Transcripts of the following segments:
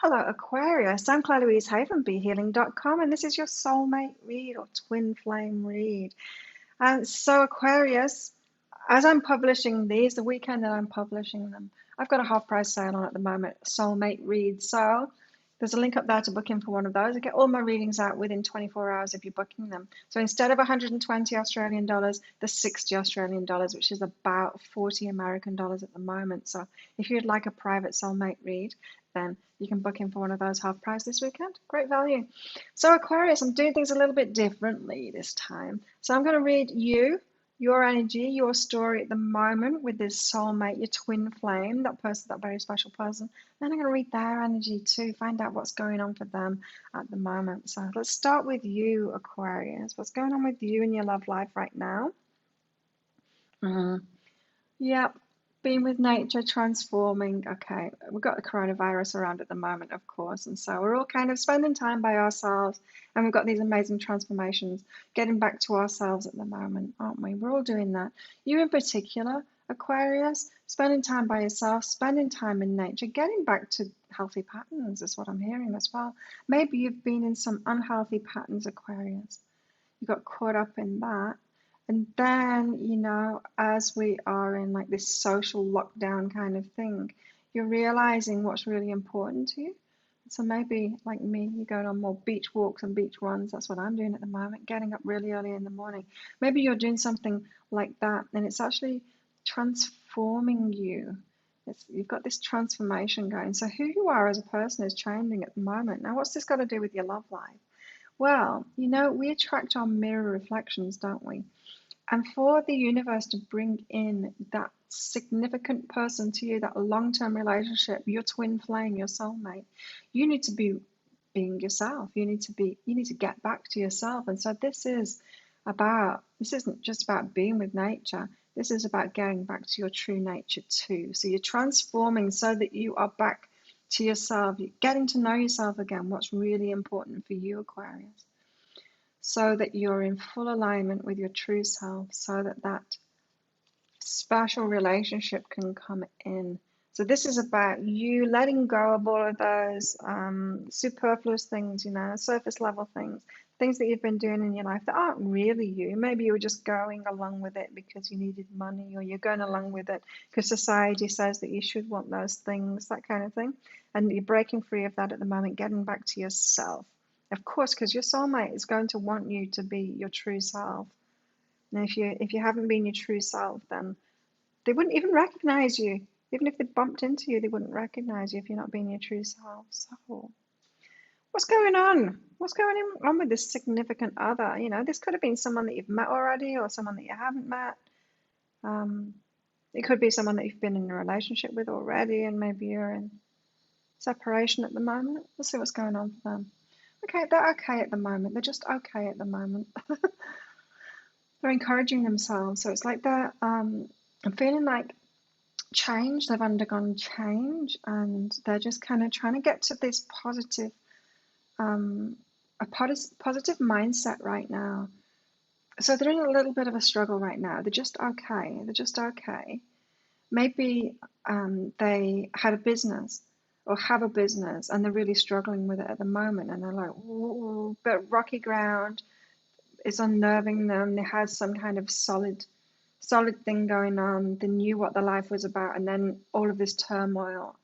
Hello, Aquarius. I'm Claire Louise Hay from BeHealing.com, and this is your soulmate read or twin flame read. So, Aquarius, as I'm publishing these, the weekend that I'm publishing them, I've got a half price sale on at the moment, soulmate read. So, there's a link up there to book in for one of those. I get all my readings out within 24 hours if you're booking them. So, instead of 120 Australian dollars, the 60 Australian dollars, which is about 40 American dollars at the moment. So, if you'd like a private soulmate read, then you can book in for one of those half price this weekend. Great value. So, Aquarius, I'm doing things a little bit differently this time. So, I'm going to read you, your energy, your story at the moment with this soulmate, your twin flame, that person, that very special person. Then I'm going to read their energy too, find out what's going on for them at the moment. So, let's start with you, Aquarius. What's going on with you in your love life right now? Yep, being with nature, transforming. Okay, we've got the coronavirus around at the moment, of course, and so we're all kind of spending time by ourselves, and we've got these amazing transformations, getting back to ourselves at the moment, aren't we? We're all doing that. You in particular, Aquarius, spending time by yourself, spending time in nature, getting back to healthy patterns is what I'm hearing as well. Maybe you've been in some unhealthy patterns, Aquarius. You got caught up in that. And then, as we are in like this social lockdown kind of thing, you're realizing what's really important to you. So maybe, like me, you're going on more beach walks and beach runs. That's what I'm doing at the moment, getting up really early in the morning. Maybe you're doing something like that, and it's actually transforming you. You've got this transformation going. So who you are as a person is changing at the moment. Now, what's this got to do with your love life? Well, we attract our mirror reflections, don't we? And for the universe to bring in that significant person to you, that long-term relationship, your twin flame, your soulmate, you need to be being yourself. You need to get back to yourself. And so this isn't just about being with nature. This is about getting back to your true nature too. So you're transforming so that you are back to yourself. You're getting to know yourself again, what's really important for you, Aquarius, so that you're in full alignment with your true self, so that that special relationship can come in. So this is about you letting go of all of those superfluous things, surface level things that you've been doing in your life that aren't really you. Maybe you were just going along with it because you needed money, or you're going along with it because society says that you should want those things, that kind of thing. And you're breaking free of that at the moment, getting back to yourself. Of course, because your soulmate is going to want you to be your true self. And if you haven't been your true self, then they wouldn't even recognize you. Even if they bumped into you, they wouldn't recognize you if you're not being your true self. So, what's going on? What's going on with this significant other? This could have been someone that you've met already, or someone that you haven't met. It could be someone that you've been in a relationship with already, and maybe you're in separation at the moment. Let's see what's going on for them. Okay, they're okay at the moment. They're just okay at the moment. They're encouraging themselves. So it's like I'm feeling like change. They've undergone change, and they're just kind of trying to get to this positive mindset right now. So they're in a little bit of a struggle right now. They're just okay. They're just okay. Maybe they had a business or have a business, and they're really struggling with it at the moment, and they're like, "Ooh, but rocky ground is unnerving them." They had some kind of solid thing going on. They knew what their life was about, and then all of this turmoil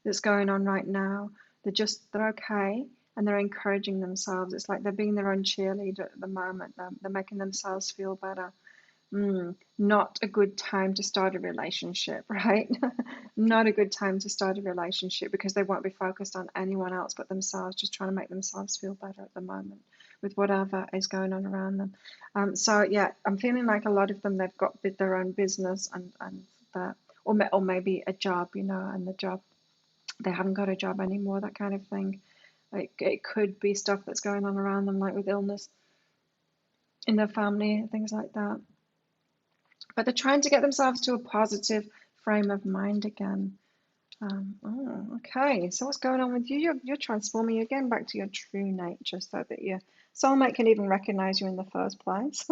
that's going on right now. They're okay, and they're encouraging themselves. It's like they're being their own cheerleader at the moment. They're making themselves feel better. Not a good time to start a relationship, right? Not a good time to start a relationship, because they won't be focused on anyone else but themselves, just trying to make themselves feel better at the moment with whatever is going on around them. So yeah, I'm feeling like a lot of them, they've got their own business and that, or maybe a job, and the job, they haven't got a job anymore, that kind of thing. Like, it could be stuff that's going on around them, like with illness in their family, things like that. But they're trying to get themselves to a positive frame of mind again. Okay, so what's going on with you? You're transforming again back to your true nature, so that your soulmate can even recognize you in the first place.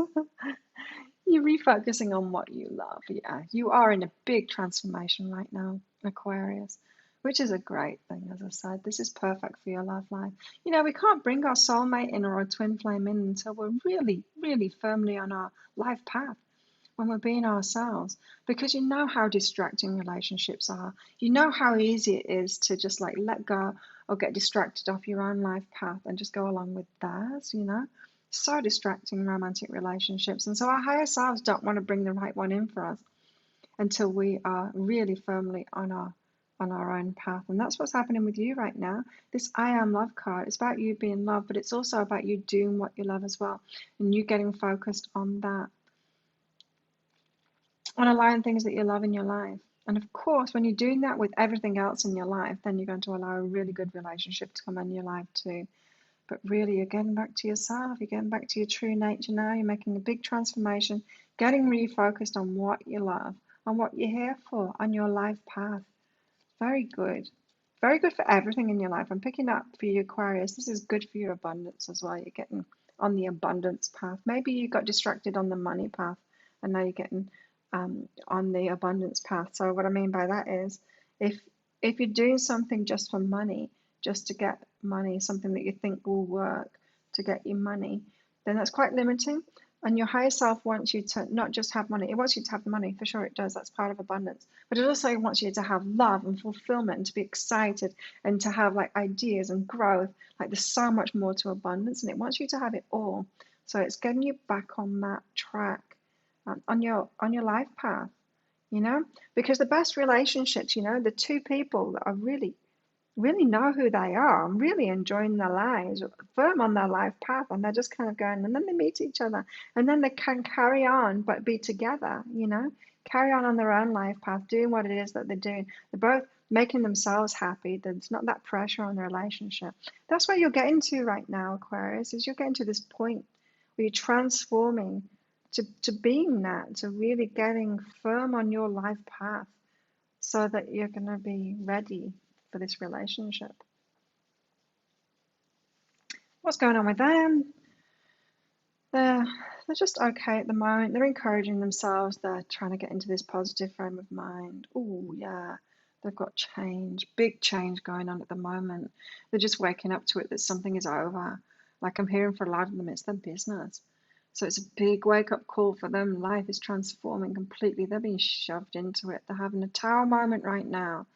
You're refocusing on what you love. Yeah, you are in a big transformation right now, Aquarius, which is a great thing. As I said, this is perfect for your love life. You know, we can't bring our soulmate in or our twin flame in until we're really, really firmly on our life path, when we're being ourselves, because you know how distracting relationships are. You know how easy it is to just like let go or get distracted off your own life path and just go along with theirs, you know. So distracting in romantic relationships. And so our higher selves don't want to bring the right one in for us until we are really firmly on our own path. And that's what's happening with you right now. This I am love card, it's about you being loved, but it's also about you doing what you love as well, and you getting focused on that, on allowing things that you love in your life. And of course, when you're doing that with everything else in your life, then you're going to allow a really good relationship to come in your life too. But really, you're getting back to yourself, you're getting back to your true nature now, you're making a big transformation, getting refocused on what you love, on what you're here for, on your life path. Very good. Very good for everything in your life. I'm picking up for you, Aquarius. This is good for your abundance as well. You're getting on the abundance path. Maybe you got distracted on the money path, and now you're getting on the abundance path. So what I mean by that is, if you're doing something just for money, just to get money, something that you think will work to get you money, then that's quite limiting. And your higher self wants you to not just have money, it wants you to have money, for sure it does, that's part of abundance. But it also wants you to have love and fulfillment, and to be excited, and to have like ideas and growth. Like there's so much more to abundance, and it wants you to have it all. So it's getting you back on that track, on your life path, you know? Because the best relationships, you know, the two people that are really know who they are and really enjoying their lives, firm on their life path, and they're just kind of going, and then they meet each other, and then they can carry on but be together, you know, carry on their own life path, doing what it is that they're doing. They're both making themselves happy. There's not that pressure on the relationship. That's where you're getting to right now, Aquarius, is you're getting to this point where you're transforming to being that, to really getting firm on your life path, so that you're going to be ready for this relationship. What's going on with them? They're just okay at the moment. They're encouraging themselves. They're trying to get into this positive frame of mind. Oh yeah, they've got change, big change going on at the moment. They're just waking up to it that something is over. Like I'm hearing for a lot of them, it's their business. So it's a big wake up call for them. Life is transforming completely. They're being shoved into it. They're having a tower moment right now.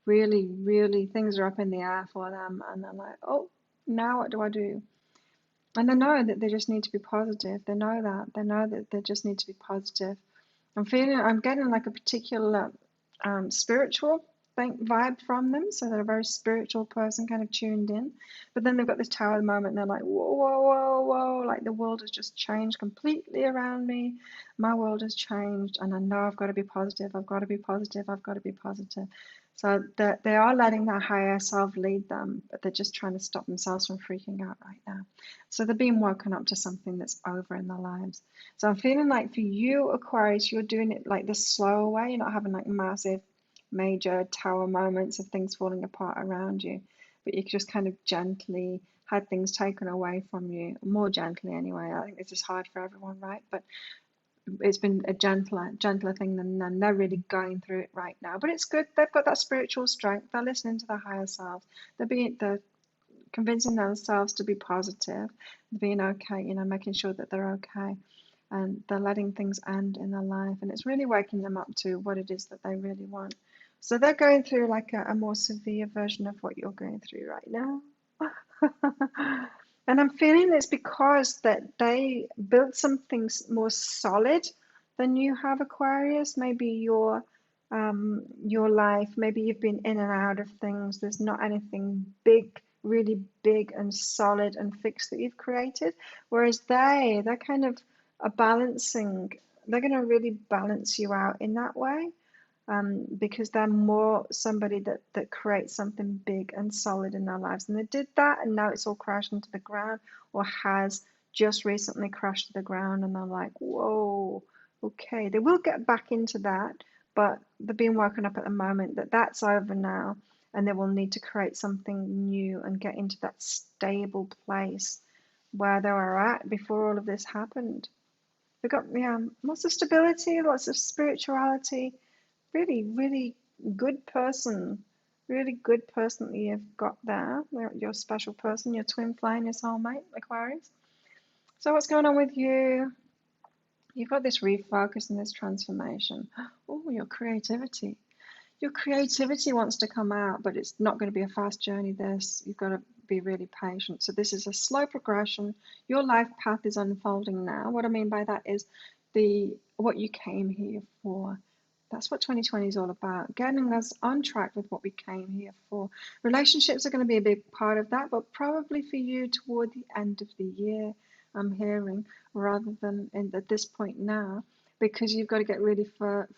Really, really, things are up in the air for them, and they're like, oh, now what do I do? And they know that they just need to be positive. They know that. They know that they just need to be positive. I'm getting like a particular spiritual vibe from them. So they're a very spiritual person, kind of tuned in. But then they've got this tower moment, and they're like, whoa, whoa, whoa, whoa. Like the world has just changed completely around me. My world has changed, and I know I've got to be positive. I've got to be positive. I've got to be positive. So they are letting their higher self lead them, but they're just trying to stop themselves from freaking out right now. So they're being woken up to something that's over in their lives. So I'm feeling like for you, Aquarius, you're doing it like the slower way. You're not having like massive, major tower moments of things falling apart around you, but you just kind of gently had things taken away from you, more gently anyway. I think this is hard for everyone, right? But it's been a gentler thing than they're really going through it right now. But it's good. They've got that spiritual strength. They're listening to their higher selves. They're convincing themselves to be positive, being okay, you know, making sure that they're okay, and they're letting things end in their life, and it's really waking them up to what it is that they really want. So they're going through like a more severe version of what you're going through right now. And I'm feeling it's because that they built something more solid than you have, Aquarius. Maybe your life, maybe you've been in and out of things. There's not anything big, really big and solid and fixed that you've created. Whereas they're kind of a balancing, they're going to really balance you out in that way, because they're more somebody that creates something big and solid in their lives. And they did that, and now it's all crashing to the ground, or has just recently crashed to the ground, and they're like, whoa, okay. They will get back into that, but they're being woken up at the moment that that's over now, and they will need to create something new and get into that stable place where they were at before all of this happened. They've got, yeah, lots of stability, lots of spirituality, really, really good person. Really good person that you've got there, your special person, your twin flame, your soulmate, Aquarius. So what's going on with you? You've got this refocus and this transformation. Oh, your creativity. Your creativity wants to come out, but it's not going to be a fast journey. You've got to be really patient. So this is a slow progression. Your life path is unfolding now. What I mean by that is what you came here for. That's what 2020 is all about, getting us on track with what we came here for. Relationships are going to be a big part of that, but probably for you toward the end of the year, I'm hearing, rather than at this point now, because you've got to get really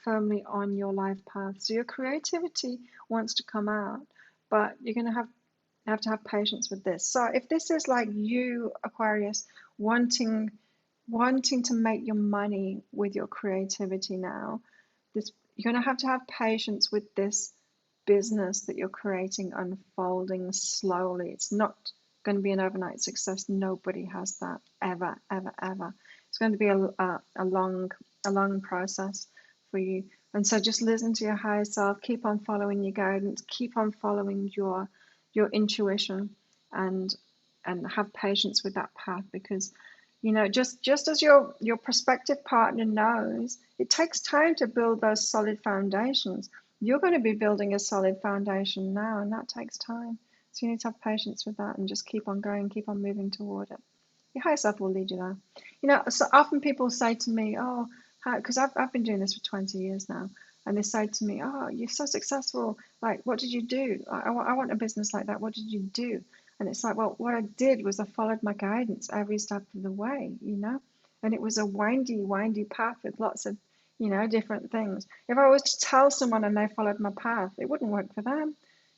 firmly on your life path. So your creativity wants to come out, but you're going to have to have patience with this. So if this is like you, Aquarius, wanting to make your money with your creativity now, this you're going to have patience with this business that you're creating unfolding slowly. It's not going to be an overnight success. Nobody has that ever, ever, ever. It's going to be a long process for you. And so just listen to your higher self. Keep on following your guidance. Keep on following your intuition, and have patience with that path, because just as your prospective partner knows, it takes time to build those solid foundations. You're going to be building a solid foundation now, and that takes time. So you need to have patience with that and just keep on going, keep on moving toward it. Your higher self will lead you there. So often people say to me, oh, because I've been doing this for 20 years now, and they say to me, oh, you're so successful. Like, what did you do? I want a business like that. What did you do? And it's like, well, what I did was I followed my guidance every step of the way. And it was a windy path with lots of, different things. If I was to tell someone and they followed my path, it wouldn't work for them,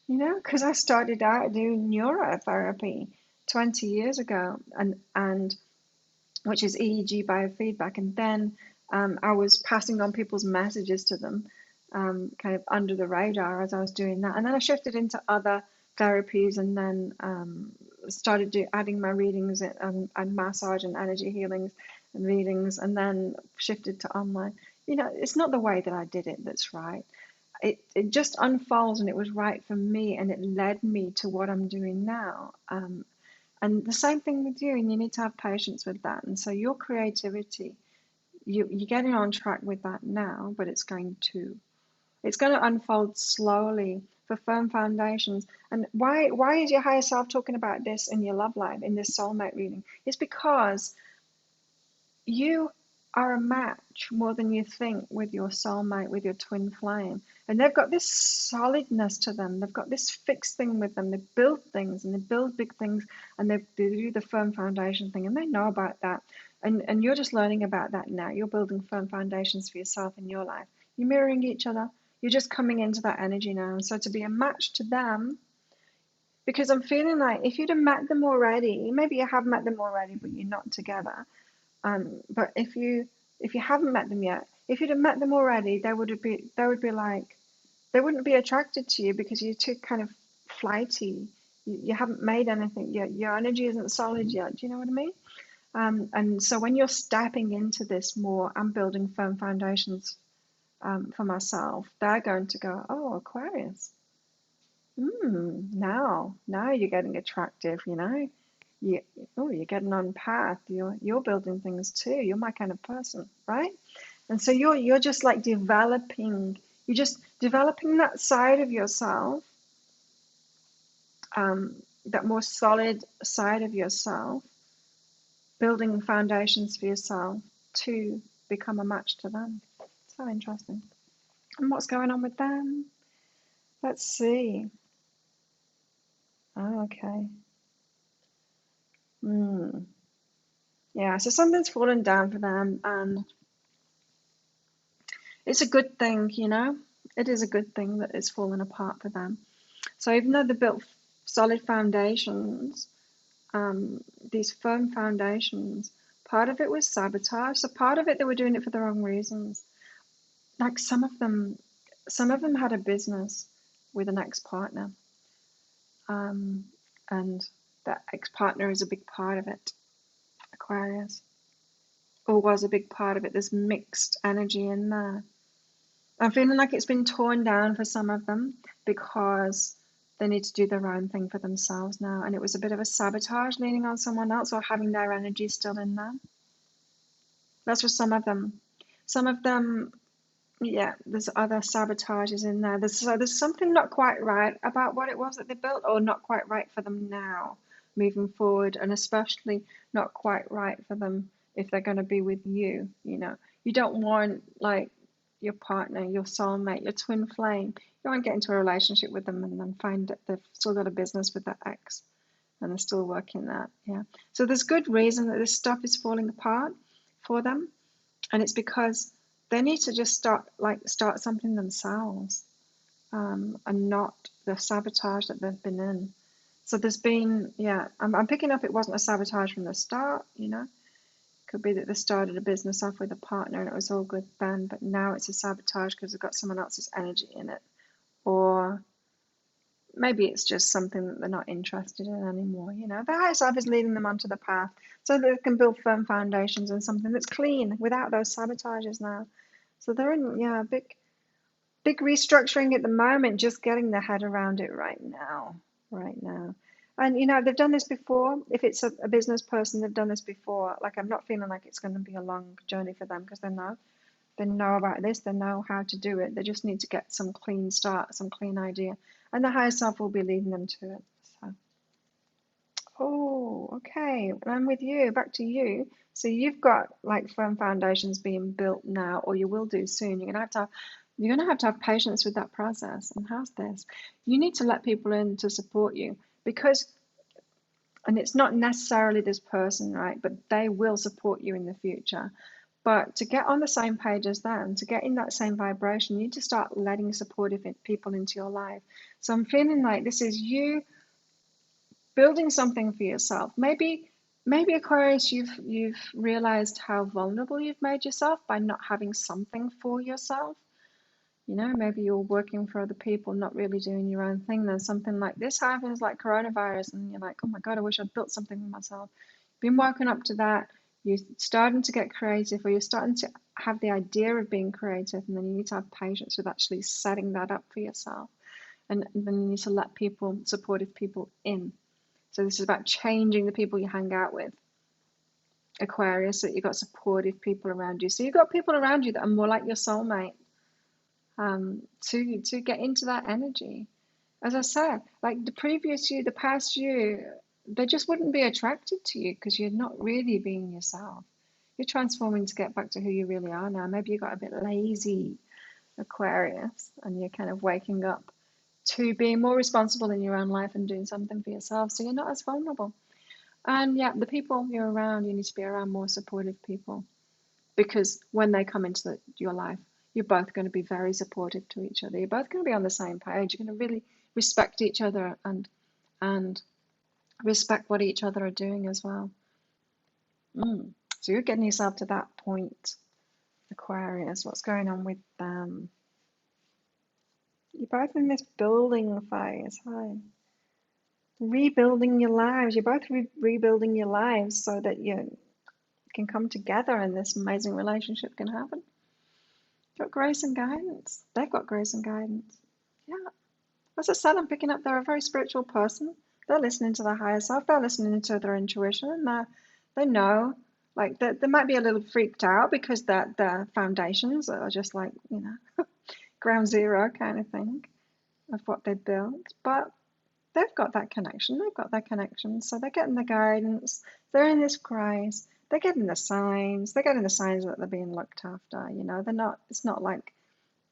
because I started out doing neurotherapy 20 years ago, and which is EEG biofeedback, and then I was passing on people's messages to them, kind of under the radar as I was doing that, and then I shifted into other therapies, and then started adding my readings and massage and energy healings and readings, and then shifted to online. It's not the way that I did it that's right. It just unfolds, and it was right for me, and it led me to what I'm doing now. And the same thing with you, and you need to have patience with that. And so your creativity, you're getting on track with that now, but it's going to unfold slowly for firm foundations. And why is your higher self talking about this in your love life, in this soulmate reading? It's because you are a match more than you think with your soulmate, with your twin flame. And they've got this solidness to them. They've got this fixed thing with them. They build things, and they build big things, and they do the firm foundation thing, and they know about that. And you're just learning about that now. You're building firm foundations for yourself in your life. You're mirroring each other. You're just coming into that energy now. And so to be a match to them, because I'm feeling like if you'd have met them already, maybe you have met them already, but you're not together. But if you haven't met them yet, if you'd have met them already, they would be like, they wouldn't be attracted to you because you're too kind of flighty. You haven't made anything yet. Your energy isn't solid yet. Do you know what I mean? And so when you're stepping into this more, I'm building firm foundations for myself. They're going to go, oh, Aquarius. Now you're getting attractive. You, you're getting on path. You're building things too. You're my kind of person, right? And so you're just like developing. You're just developing that side of yourself, that more solid side of yourself, building foundations for yourself to become a match to them. So interesting. And what's going on with them? Let's see. Oh, okay. Yeah, so something's fallen down for them, and it's a good thing. It is a good thing that it's fallen apart for them. So even though they built solid foundations, these firm foundations, part of it was sabotage. So part of it, they were doing it for the wrong reasons. Like some of them had a business with an ex-partner, and that ex-partner is a big part of it, Aquarius, or was a big part of it. There's mixed energy in there. I'm feeling like it's been torn down for some of them because they need to do their own thing for themselves now. And it was a bit of a sabotage leaning on someone else or having their energy still in them. That's for some of them. Some of them, yeah, there's other sabotages in there. There's something not quite right about what it was that they built, or not quite right for them now, moving forward, and especially not quite right for them if they're going to be with you. You know, you don't want like your partner, your soulmate, your twin flame. You don't want to get into a relationship with them and then find that they've still got a business with their ex and they're still working that. Yeah. So there's good reason that this stuff is falling apart for them. And it's because they need to just start something themselves, and not the sabotage that they've been in. So there's been, yeah, I'm picking up it wasn't a sabotage from the start, you know. Could be that they started a business off with a partner and it was all good then, but now it's a sabotage because they've got someone else's energy in it. Or maybe it's just something that they're not interested in anymore. You know, the higher self is leading them onto the path so that they can build firm foundations and something that's clean without those sabotages now. So they're in, yeah, big restructuring at the moment, just getting their head around it right now. Right now. And you know, they've done this before. If it's a business person, they've done this before. Like, I'm not feeling like it's going to be a long journey for them because they know about this, they know how to do it. They just need to get some clean start, some clean idea, and the higher self will be leading them to it. So, oh, okay, I'm with you. Back to you. So you've got like firm foundations being built now, or you will do soon. You're gonna have to have patience with that process. And how's this? You need to let people in to support you because, and it's not necessarily this person, right? But they will support you in the future. But to get on the same page as them, to get in that same vibration, you need to start letting supportive people into your life. So I'm feeling like this is you building something for yourself. Maybe Aquarius, you've realized how vulnerable you've made yourself by not having something for yourself. You know, maybe you're working for other people, not really doing your own thing. Then something like this happens, like coronavirus, and you're like, oh my God, I wish I'd built something for myself. Been working up to that. You're starting to get creative, or you're starting to have the idea of being creative, and then you need to have patience with actually setting that up for yourself. And then you need to let people, supportive people, in. So this is about changing the people you hang out with. Aquarius, so that you've got supportive people around you. So you've got people around you that are more like your soulmate, to get into that energy. As I said, like the previous you, the past you, they just wouldn't be attracted to you because you're not really being yourself. You're transforming to get back to who you really are now. Maybe you got a bit lazy, Aquarius, and you're kind of waking up to being more responsible in your own life and doing something for yourself. So you're not as vulnerable. And yeah, the people you're around, you need to be around more supportive people because when they come into your life, you're both going to be very supportive to each other. You're both going to be on the same page. You're going to really respect each other and respect what each other are doing as well. So you're getting yourself to that point, Aquarius. What's going on with them? You're both in this building phase. Hi. Rebuilding your lives. You're both rebuilding your lives so that you can come together and this amazing relationship can happen. Got grace and guidance. They've got grace and guidance. Yeah. As I said, I'm picking up they're a very spiritual person. They're listening to their higher self. They're listening to their intuition, and they know. Like they might be a little freaked out because their foundations are just like, you know, ground zero kind of thing of what they built. But they've got that connection. They've got that connection. So they're getting the guidance. They're in this grace. They're getting the signs. They're getting the signs that they're being looked after. You know, they're not. It's not like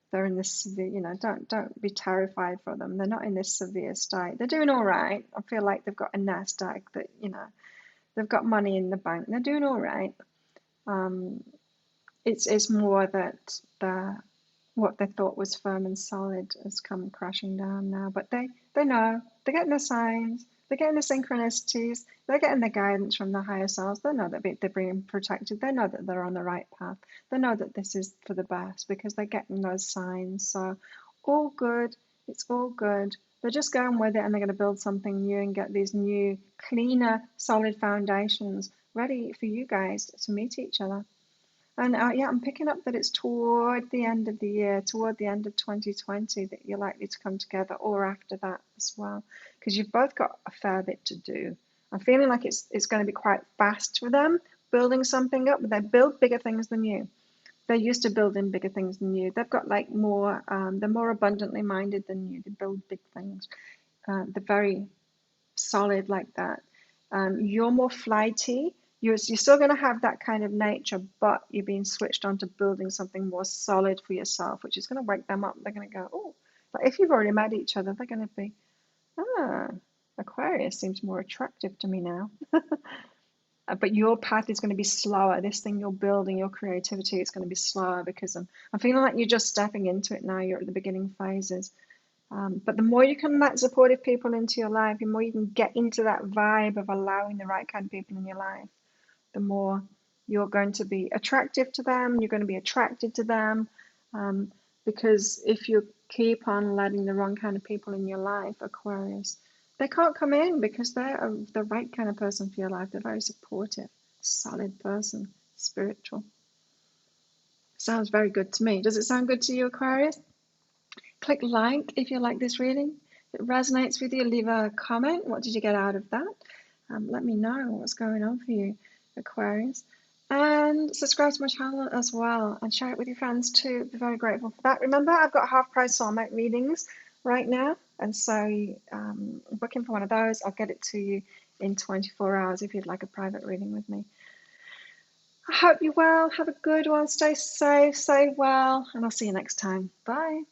they're in this severe. You know, don't be terrified for them. They're not in this severe state. They're doing all right. I feel like they've got a nest egg that, you know, they've got money in the bank. They're doing all right. It's more that what they thought was firm and solid has come crashing down now. But they know. They're getting the signs. They're getting the synchronicities. They're getting the guidance from the higher selves. They know that they're being protected. They know that they're on the right path. They know that this is for the best because they're getting those signs. So all good. It's all good. They're just going with it and they're going to build something new and get these new, cleaner, solid foundations ready for you guys to meet each other. And yeah, I'm picking up that it's toward the end of the year, toward the end of 2020, that you're likely to come together, or after that as well, because you've both got a fair bit to do. I'm feeling like it's going to be quite fast for them building something up, but they build bigger things than you. They're used to building bigger things than you. They've got like more, they're more abundantly minded than you. They build big things. They're very solid like that. You're more flighty. You're still going to have that kind of nature, but you're being switched on to building something more solid for yourself, which is going to wake them up. They're going to go, oh, like if you've already met each other, they're going to be, ah, Aquarius seems more attractive to me now. But your path is going to be slower. This thing you're building, your creativity, is going to be slower because I'm feeling like you're just stepping into it now. You're at the beginning phases. But the more you can let supportive people into your life, the more you can get into that vibe of allowing the right kind of people in your life, the more you're going to be attractive to them, you're going to be attracted to them. Um, because if you keep on letting the wrong kind of people in your life, Aquarius, they can't come in because they're the right kind of person for your life. They're very supportive, solid person, spiritual. Sounds very good to me. Does it sound good to you, Aquarius? Click like if you like this reading. If it resonates with you, leave a comment. What did you get out of that? Let me know what's going on for you, Aquarius. And subscribe to my channel as well and share it with your friends too. Be very grateful for that. Remember, I've got half price soulmate readings right now. And so booking for one of those, I'll get it to you in 24 hours if you'd like a private reading with me. I hope you're well. Have a good one. Stay safe, stay well, and I'll see you next time. Bye.